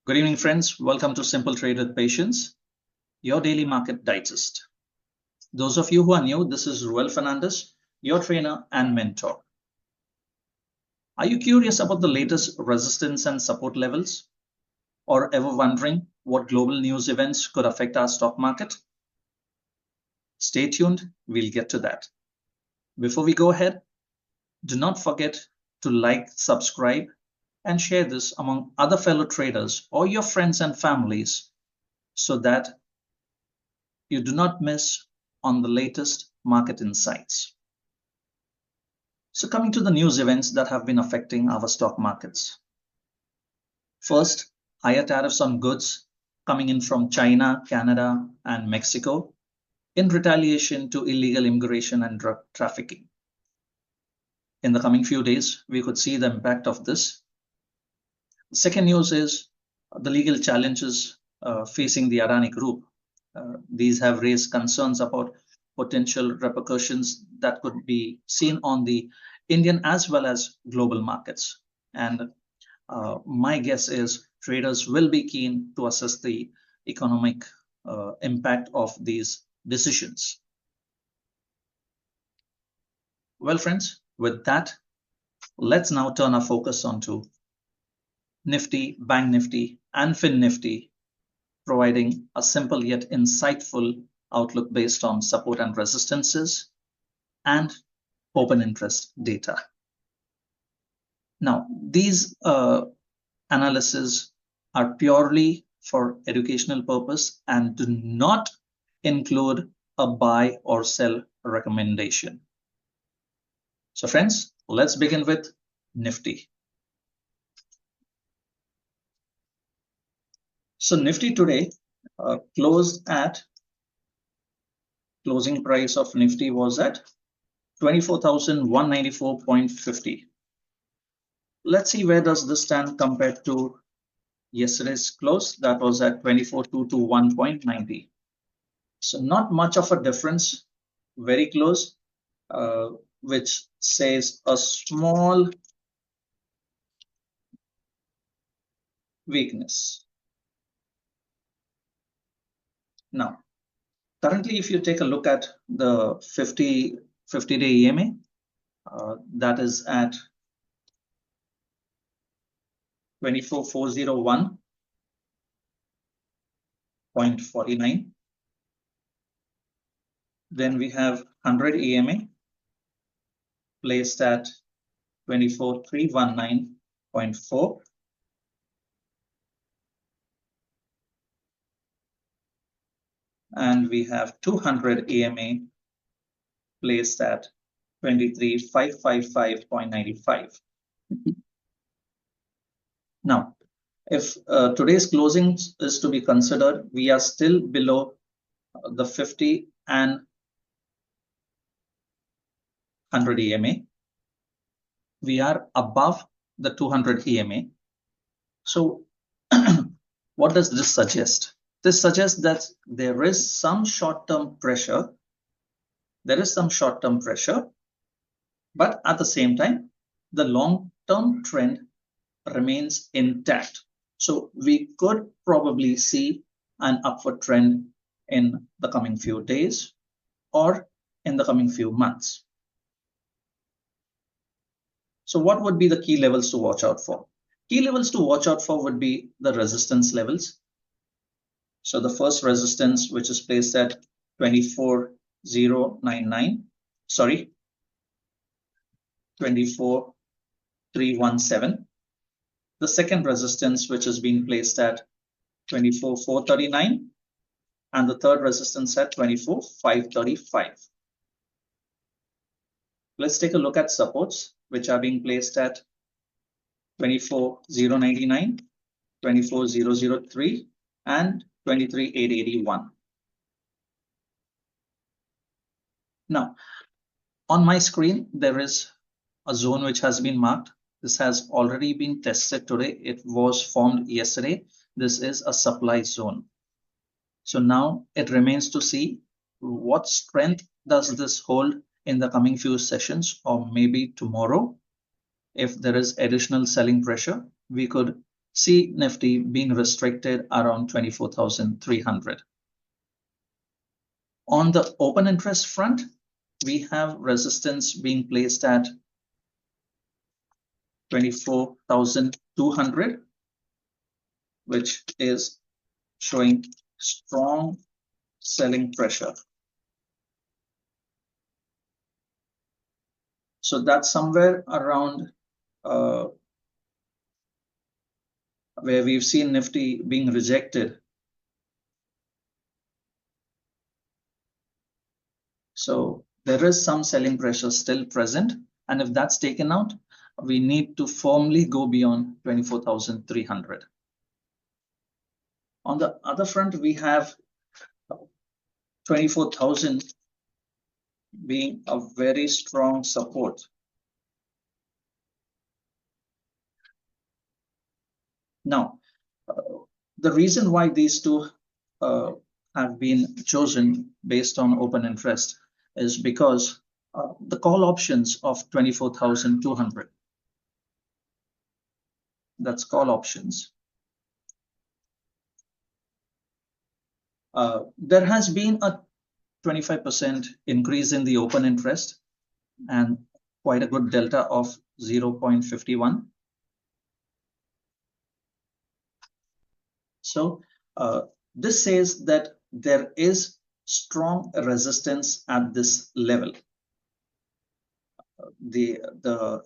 Good evening, friends. Welcome to Simple Trade with Patience, your daily market digest. Those of you who are new, this is Ruel Fernandez, your trainer and mentor. Are you curious about the latest resistance and support levels? Or ever wondering what global news events could affect our stock market? Stay tuned, we'll get to that. Before we go ahead, do not forget to like, subscribe, and share this among other fellow traders or your friends and families so that you do not miss on the latest market insights. So coming to the news events that have been affecting our stock markets. First, higher tariffs on goods coming in from China, Canada, and Mexico in retaliation to illegal immigration and drug trafficking. In the coming few days, we could see the impact of this. The second news is the legal challenges facing the Adani Group. These have raised concerns about potential repercussions that could be seen on the Indian as well as global markets. And my guess is traders will be keen to assess the economic impact of these decisions. Well, friends, with that, let's now turn our focus onto Nifty, Banknifty, and Finnifty, providing a simple yet insightful outlook based on support and resistances and open interest data. Now, these analyses are purely for educational purpose and do not include a buy or sell recommendation. So friends, let's begin with Nifty. So Nifty today closing price of Nifty was at 24,194.50. Let's see where does this stand compared to yesterday's close. That was at 24,221.90. So not much of a difference, very close, which says a small weakness. Now, currently, if you take a look at the 50-day EMA, that is at 24,401.49. Then we have 100 EMA placed at 24,319.4. And we have 200 EMA placed at 23,555.95. Now, if today's closing is to be considered, we are still below the 50 and 100 EMA. We are above the 200 EMA. So what does this suggest? This suggests that there is some short-term pressure. There is some short-term pressure, but at the same time, the long-term trend remains intact. So we could probably see an upward trend in the coming few days or in the coming few months. So what would be the key levels to watch out for? Key levels to watch out for would be the resistance levels. So the first resistance, which is placed at 24,317. The second resistance, which is being placed at 24,439. And the third resistance at 24,535. Let's take a look at supports, which are being placed at 24,099, 24,003, and 23,881. Now, on my screen, there is a zone which has been marked. This has already been tested today. It was formed yesterday. This is a supply zone. So now it remains to see what strength does this hold in the coming few sessions or maybe tomorrow. If there is additional selling pressure, we could see Nifty being restricted around 24,300. On the open interest front, we have resistance being placed at 24,200, which is showing strong selling pressure. So that's somewhere around where we've seen Nifty being rejected. So there is some selling pressure still present, and if that's taken out, we need to firmly go beyond 24,300. On the other front, we have 24,000 being a very strong support. Now, the reason why these two have been chosen based on open interest is because the call options of 24,200, that's call options. There has been a 25% increase in the open interest and quite a good delta of 0.51. So this says that there is strong resistance at this level. The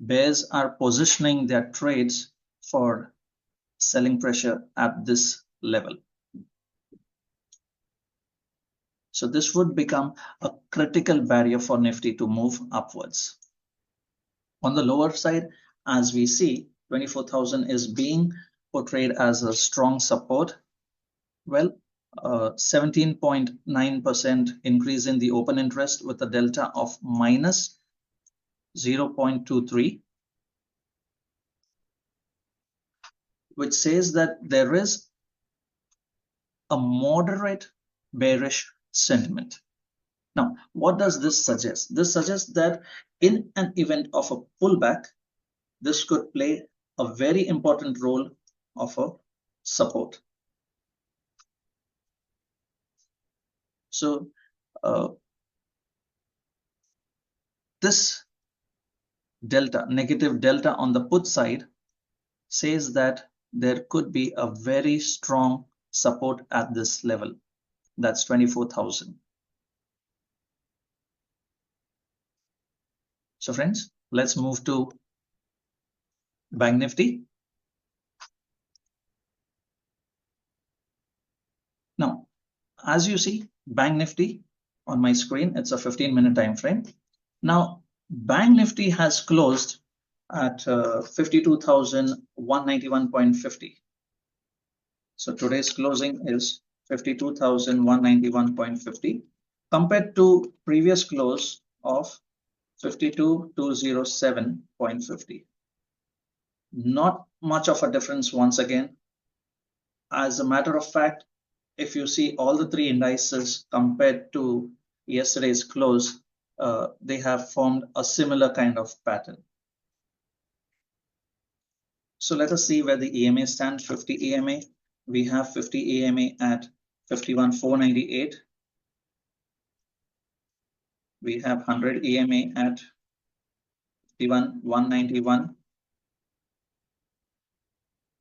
bears are positioning their trades for selling pressure at this level. So this would become a critical barrier for Nifty to move upwards. On the lower side, as we see, 24,000 is being portrayed as a strong support. Well, 17.9% increase in the open interest with a delta of minus 0.23, which says that there is a moderate bearish sentiment. Now, what does this suggest? This suggests that in an event of a pullback, this could play a very important role of a support. So this delta, negative delta on the put side, says that there could be a very strong support at this level. That's 24,000. So friends, let's move to Bank Nifty. Now, as you see, Bank Nifty on my screen, it's a 15-minute time frame. Now, Bank Nifty has closed at 52,191.50. So today's closing is 52,191.50 compared to previous close of 52,207.50. Not much of a difference once again. As a matter of fact, if you see all the three indices compared to yesterday's close, they have formed a similar kind of pattern. So let us see where the EMA stands. 50 EMA. We have 50 EMA at 51,498. We have 100 EMA at 51,191.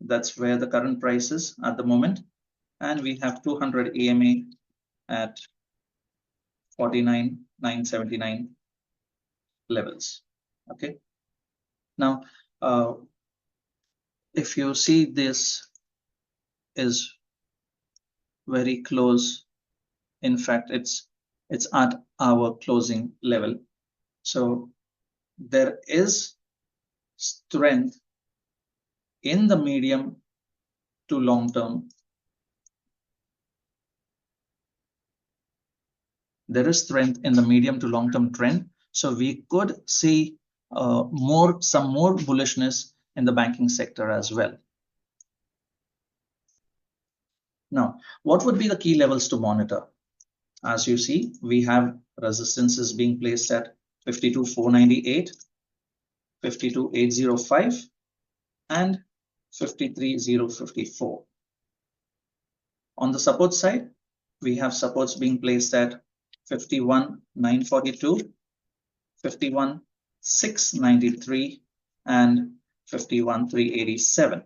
That's where the current price is at the moment. And we have 200 EMA at 49,979 levels. Okay. Now, if you see, this is very close. In fact, it's at our closing level. So there is strength in the medium to long term. There is strength in the medium to long term trend. So we could see some more bullishness in the banking sector as well. Now, what would be the key levels to monitor? As you see, we have resistances being placed at 52,498, 52,805, and 53,054. On the support side, we have supports being placed at 51,942, 51,693, and 51,387.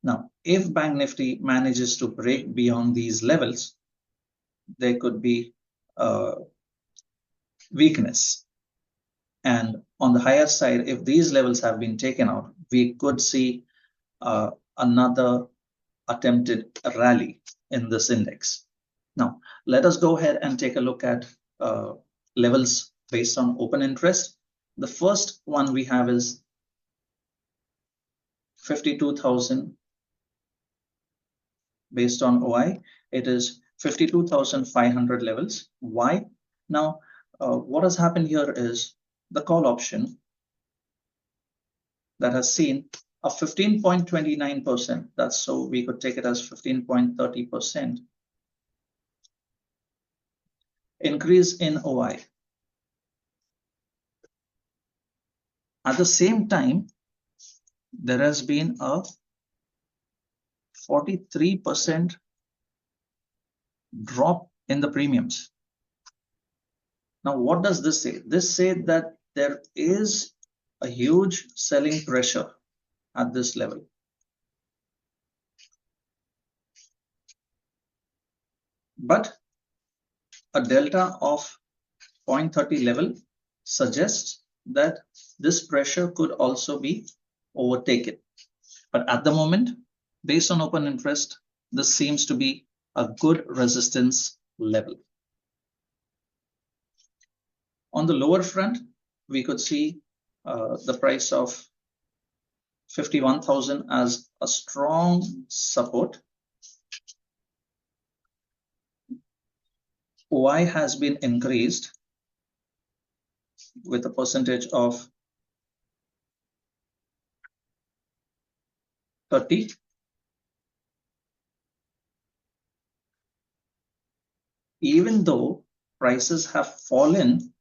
Now, if Bank Nifty manages to break beyond these levels, there could be weakness. And on the higher side, if these levels have been taken out, we could see another attempted rally in this index. Now, let us go ahead and take a look at levels based on open interest. The first one we have is 52,000 based on OI. It is 52,500 levels. Why? Now, what has happened here is the call option that has seen a 15.29%. That's so we could take it as 15.30% increase in OI. At the same time, there has been a 43% drop in the premiums. Now, what does this say? This says that there is a huge selling pressure at this level. But a delta of 0.30 level suggests that this pressure could also be overtaken. But at the moment, based on open interest, this seems to be a good resistance level. On the lower front, we could see the price of 51,000 as a strong support. OI has been increased with a percentage of 30. Even though prices have fallen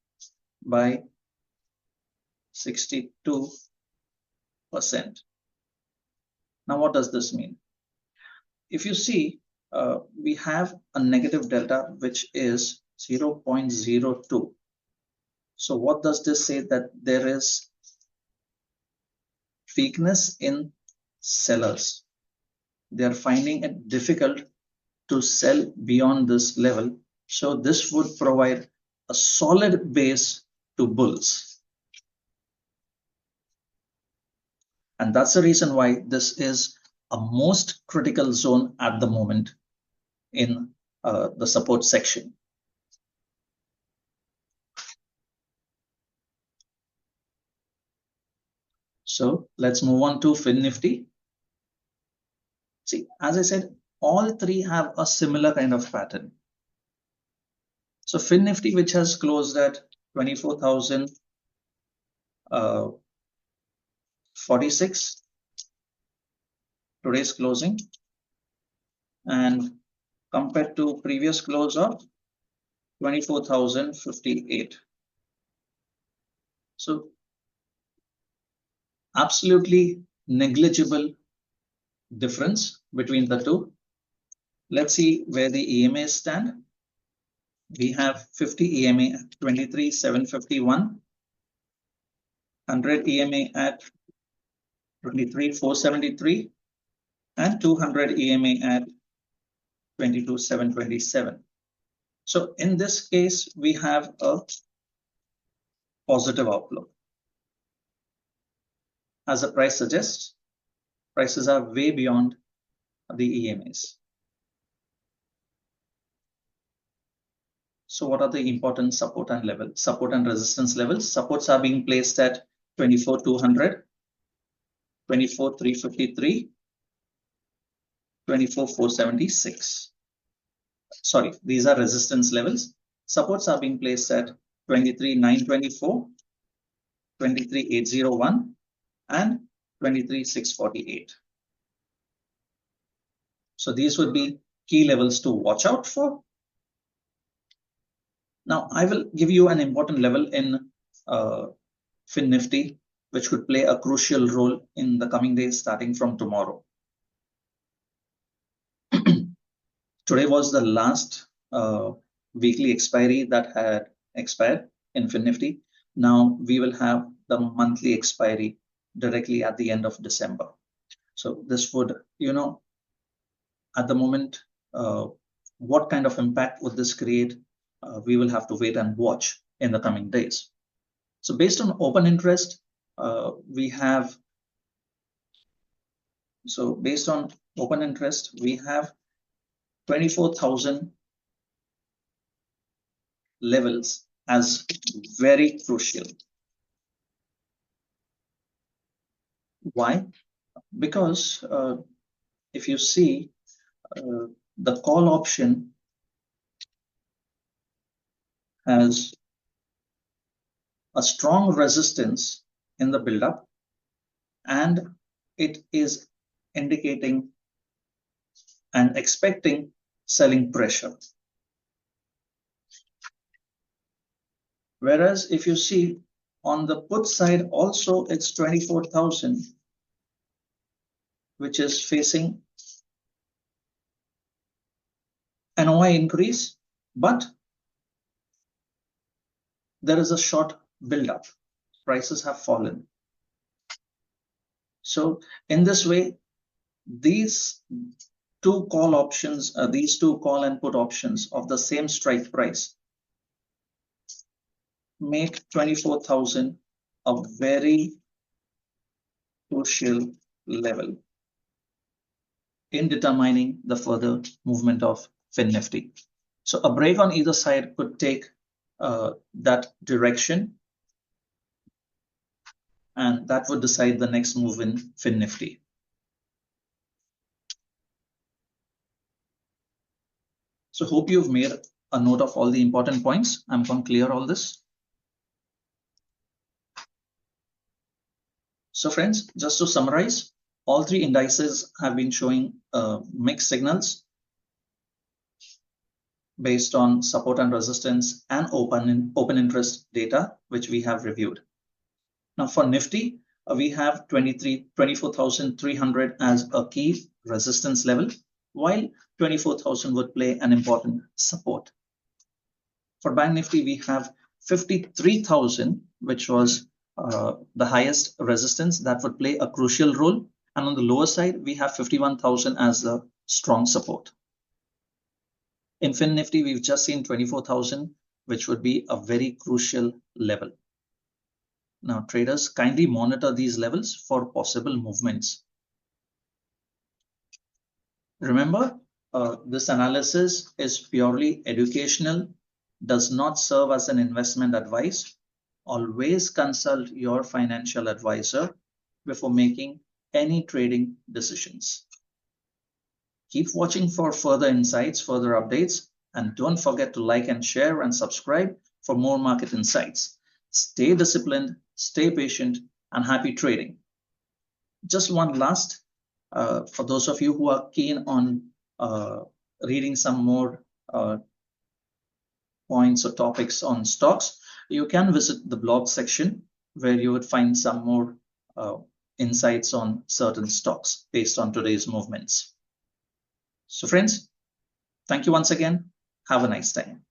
by 62%. Now, what does this mean? If you see, we have a negative delta, which is 0.02. So what does this say? That there is weakness in sellers. They are finding it difficult to sell beyond this level. So this would provide a solid base to bulls. And that's the reason why this is a most critical zone at the moment in the support section. So let's move on to Finnifty. See, as I said, all three have a similar kind of pattern. So Finnifty, which has closed at 24,046, today's closing, and compared to previous close of 24,058. So absolutely negligible difference between the two. Let's see where the EMAs stand. We have 50 EMA at 23,751, 100 EMA at 23,473, and 200 EMA at 22,727. So in this case, we have a positive outlook. As the price suggests, prices are way beyond the EMAs. So what are the important support and resistance levels? Supports are being placed at 24,200, 24,353, 24,476. Sorry, these are resistance levels. Supports are being placed at 23,924, 23,801, and 23,648. So these would be key levels to watch out for. Now, I will give you an important level in Finnifty, which could play a crucial role in the coming days starting from tomorrow. Today was the last weekly expiry that had expired in Finnifty. Now we will have the monthly expiry directly at the end of December. So this would, at the moment, what kind of impact would this create? We will have to wait and watch in the coming days. So based on open interest, we have 24,000 levels as very crucial. Why? Because if you see the call option has a strong resistance in the build-up, and it is indicating and expecting selling pressure. Whereas if you see on the put side also, it's 24,000, which is facing an OI increase, but there is a short build-up. Prices have fallen. So in this way, these two call options, these two call and put options of the same strike price make 24,000 a very crucial level in determining the further movement of Finnifty. So a break on either side could take that direction, and that would decide the next move in Finnifty. So hope you've made a note of all the important points. I'm going to clear all this. So friends, just to summarize, all three indices have been showing mixed signals based on support and resistance and open interest data, which we have reviewed. Now for Nifty, we have 24,300 as a key resistance level, while 24,000 would play an important support. For Banknifty, we have 53,000, which was the highest resistance that would play a crucial role. And on the lower side, we have 51,000 as a strong support. In Finnifty, we've just seen 24,000, which would be a very crucial level. Now, traders, kindly monitor these levels for possible movements. Remember, this analysis is purely educational, does not serve as an investment advice. Always consult your financial advisor before making any trading decisions. Keep watching for further insights, further updates, and don't forget to like and share and subscribe for more market insights. Stay disciplined, stay patient, and happy trading. Just one last, for those of you who are keen on reading some more points or topics on stocks, you can visit the blog section where you would find some more insights on certain stocks based on today's movements. So friends, thank you once again. Have a nice time.